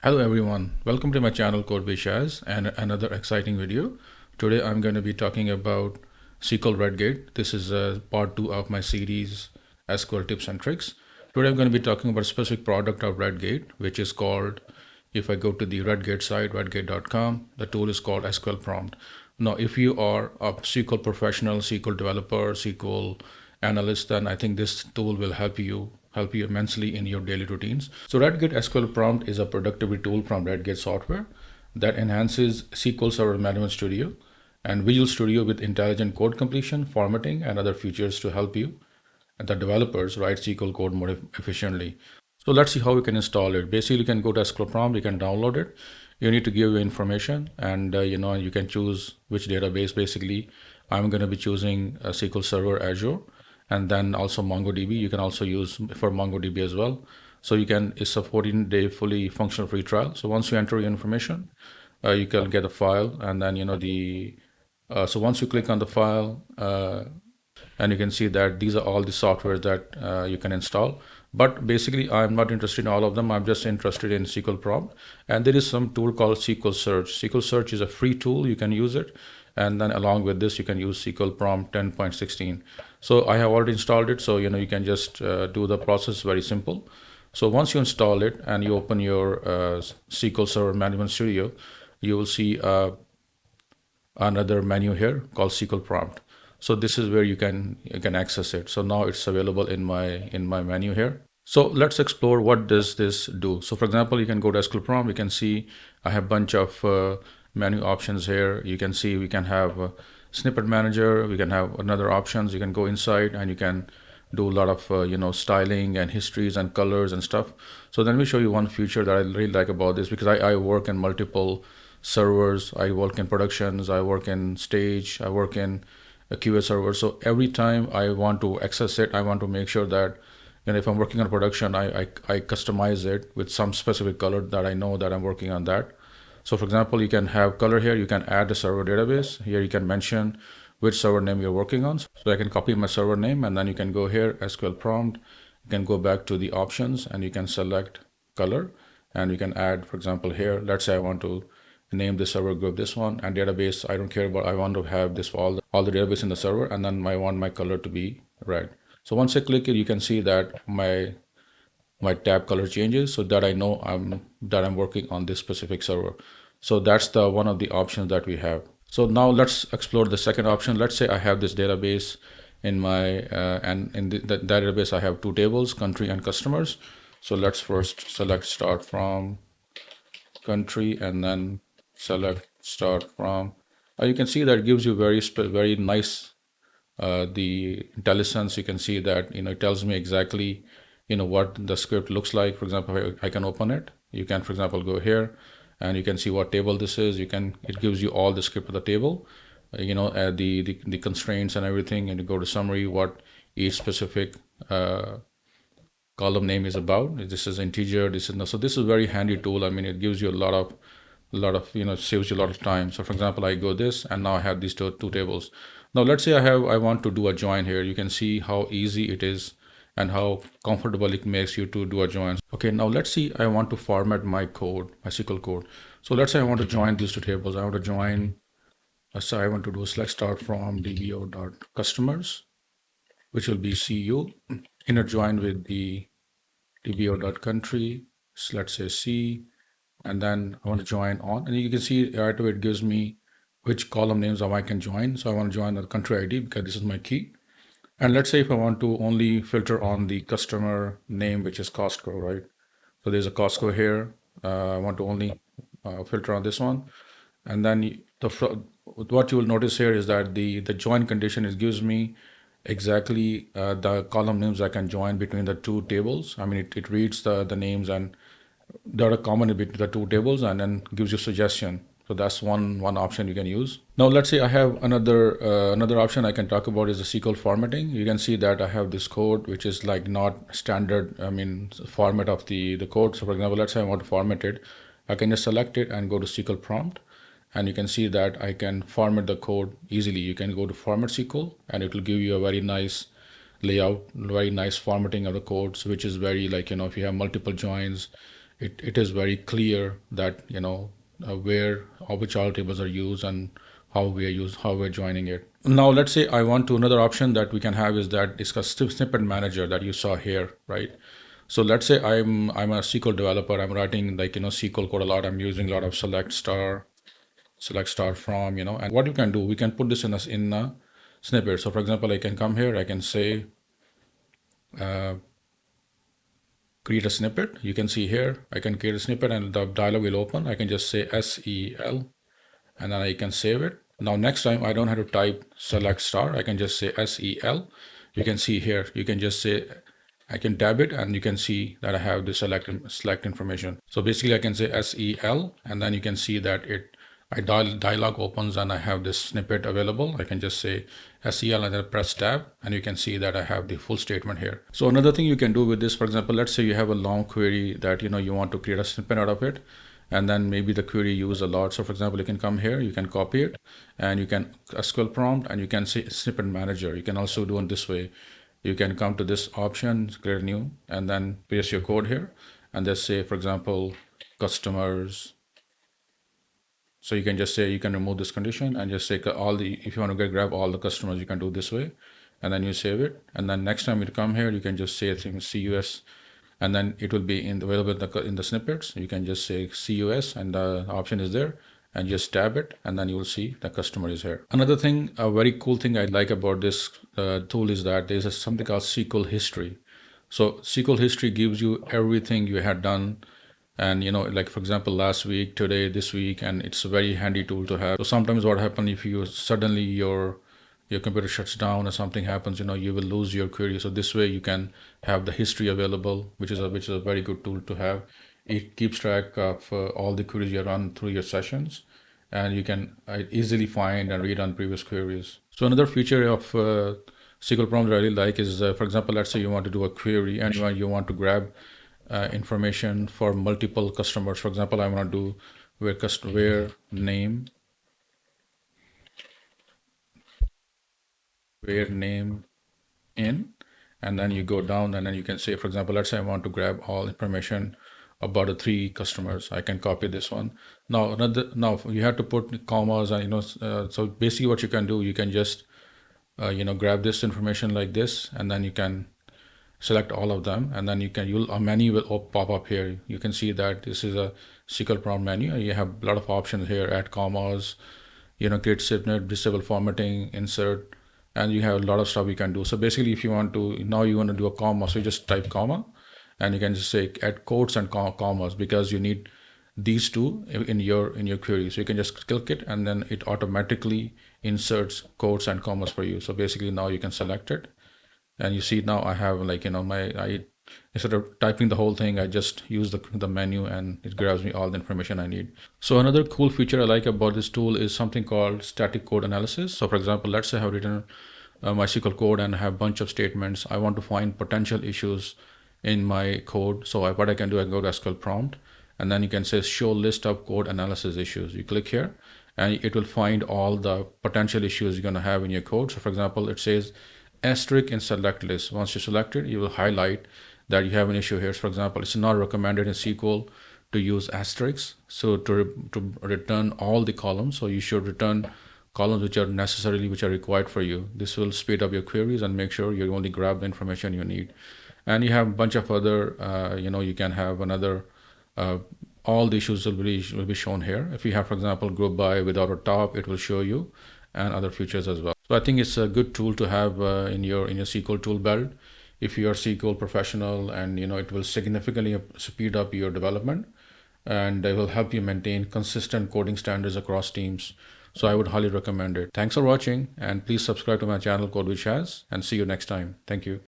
Hello everyone, welcome to my channel Code with Shaz and another exciting video. Today I'm going to be talking about SQL RedGate. This is part 2 of my series SQL tips and tricks. Today I'm going to be talking about a specific product of RedGate, which is called, if I go to the RedGate site, redgate.com, the tool is called SqlPrompt. Now, if you are a SQL professional, SQL developer, SQL analyst, then I think this tool will help you immensely in your daily routines. So RedGate SqlPrompt is a productivity tool from RedGate software that enhances SQL Server Management Studio and Visual Studio with intelligent code completion, formatting, and other features to help you and the developers write SQL code more efficiently. So let's see how we can install it. Basically, you can go to SqlPrompt, you can download it. You need to give your information, and you can choose which database. Basically, I'm going to be choosing SQL Server Azure, and then also MongoDB. You can also use for MongoDB as well. So it's a 14-day fully functional free trial. So once you enter your information, you can get a file, and then so once you click on the file, and you can see that these are all the software that you can install. But basically, I'm not interested in all of them. I'm just interested in SQL Prompt. And there is some tool called SQL Search. SQL Search is a free tool. You can use it. And then along with this, you can use SQL Prompt 10.16. So I have already installed it. So, you can just do the process very simple. So once you install it and you open your SQL Server Management Studio, you will see another menu here called SQL Prompt. So this is where you can access it. So now it's available in my menu here. So let's explore what does this do. So for example, you can go to SQL Prompt. You can see I have a bunch of menu options here. You can see we can have a snippet manager. We can have another options. You can go inside and you can do a lot of styling and histories and colors and stuff. So let me show you one feature that I really like about this, because I work in multiple servers. I work in productions, I work in stage, I work in a QA server. So every time I want to access it, I want to make sure that if I'm working on production, I customize it with some specific color that I know that I'm working on that. So for example, you can have color here. You can add a server database. Here you can mention which server name you're working on. So I can copy my server name, and then you can go here, SQL Prompt. You can go back to the options and you can select color, and you can add, for example, here, let's say I want to name the server group this one, and database, I don't care about, I want to have this for all the database in the server, and then I want my color to be red. So once I click it, you can see that my tab color changes, so that I know I'm working on this specific server. So that's the one of the options that we have. So now let's explore the second option. Let's say I have this database in my and in that database I have two tables, country and customers. So let's first select start from country and then select start from. You can see that it gives you very nice the intelligence. You can see that it tells me exactly what the script looks like. For example, I can open it. You can, for example, go here and you can see what table this is. It gives you all the script of the table, the constraints and everything, and you go to summary, what each specific column name is about. This is integer, this is no. So this is a very handy tool. I mean, it gives you a lot of saves you a lot of time. So for example, I go this, and now I have these two tables. Now let's say I want to do a join here. You can see how easy it is and how comfortable it makes you to do a join. Okay, now let's see, I want to format my code, my SQL code. So let's say I want to join these two tables. I want to join, so I want to do select start from dbo.customers, which will be CU, inner join with the dbo.country, let's say C, and then I want to join on, and you can see right away it gives me which column names I can join. So I want to join the country ID because this is my key. And let's say if I want to only filter on the customer name, which is Costco, right? So there's a Costco here. I want to only filter on this one. And then what you will notice here is that the join condition gives me exactly the column names I can join between the two tables. I mean, it reads the names and that are common between the two tables, and then gives you suggestion. So that's one option you can use. Now let's say I have another option I can talk about is the SQL formatting. You can see that I have this code which is like not standard, I mean, format of the code. So for example, let's say I want to format it. I can just select it and go to SQL prompt, and you can see that I can format the code easily. You can go to format SQL and it will give you a very nice layout, very nice formatting of the codes, which is very, like, if you have multiple joins, it is very clear that where which all tables are used and how we are used, how we're joining it. Now let's say I want to, another option that we can have is that discuss snippet manager that you saw here, right? So let's say I'm a SQL developer. I'm writing like SQL code a lot. I'm using a lot of select star from and what you can do, we can put this in a snippet. So for example, I can come here, I can say create a snippet. You can see here I can create a snippet and the dialog will open. I can just say SEL and then I can save it. Now next time I don't have to type select star, I can just say SEL. You can see here, you can just say, I can tab it and you can see that I have the select information. So basically I can say SEL and then you can see that dialog opens and I have this snippet available. I can just say SEL and then press tab and you can see that I have the full statement here. So another thing you can do with this, for example, let's say you have a long query that you want to create a snippet out of it, and then maybe the query use a lot. So for example, you can come here, you can copy it and you can SQL prompt and you can say snippet manager. You can also do it this way. You can come to this option, create new, and then paste your code here and just say, for example, customers. So you can just say, you can remove this condition and just say if you want to grab all the customers, you can do this way and then you save it. And then next time you come here, you can just say CUS and then it will be available in the snippets. You can just say CUS and the option is there and just tab it and then you will see the customer is here. Another thing, a very cool thing I like about this tool is that there's something called SQL history. So SQL history gives you everything you had done, and like for example last week, today, this week, and it's a very handy tool to have. So sometimes what happens if you suddenly your computer shuts down or something happens, you will lose your query. So this way you can have the history available, which is a very good tool to have. It keeps track of all the queries you run through your sessions, and you can easily find and read on previous queries. So another feature of SQL prompt I really like is, for example, let's say you want to do a query and you want to grab information for multiple customers. For example, I want to do where name in, and then you go down and then you can say, for example, let's say I want to grab all information about the 3 customers. I can copy this one. Now you have to put commas and so basically what you can do, you can just grab this information like this and then you can select all of them, and then a menu will pop up here. You can see that this is a SQL prompt menu. You have a lot of options here: add commas, create subnet, disable formatting, insert, and you have a lot of stuff you can do. So basically, if you want to do a comma, so you just type comma, and you can just say add quotes and commas, because you need these two in your query. So you can just click it and then it automatically inserts quotes and commas for you. So basically now you can select it and you see now I have I instead of typing the whole thing, I just use the menu and it grabs me all the information I need. So another cool feature I like about this tool is something called static code analysis. So for example, let's say I have written my SQL code and I have a bunch of statements. I want to find potential issues in my code. So what I can do, I go to SQL prompt and then you can say show list of code analysis issues. You click here and it will find all the potential issues you're going to have in your code. So for example, it says asterisk in select list. Once you select it, you will highlight that you have an issue here. So for example, it's not recommended in SQL to use asterisks. So to return all the columns, so you should return columns which are required for you. This will speed up your queries and make sure you only grab the information you need. And you have a bunch of other, you can have another, all the issues will be shown here. If you have, for example, group by without a top, it will show you, and other features as well. So I think it's a good tool to have in your SQL tool belt if you are SQL professional, and it will significantly speed up your development, and it will help you maintain consistent coding standards across teams. So I would highly recommend it. Thanks for watching, and please subscribe to my channel Code with Shaz, and see you next time. Thank you.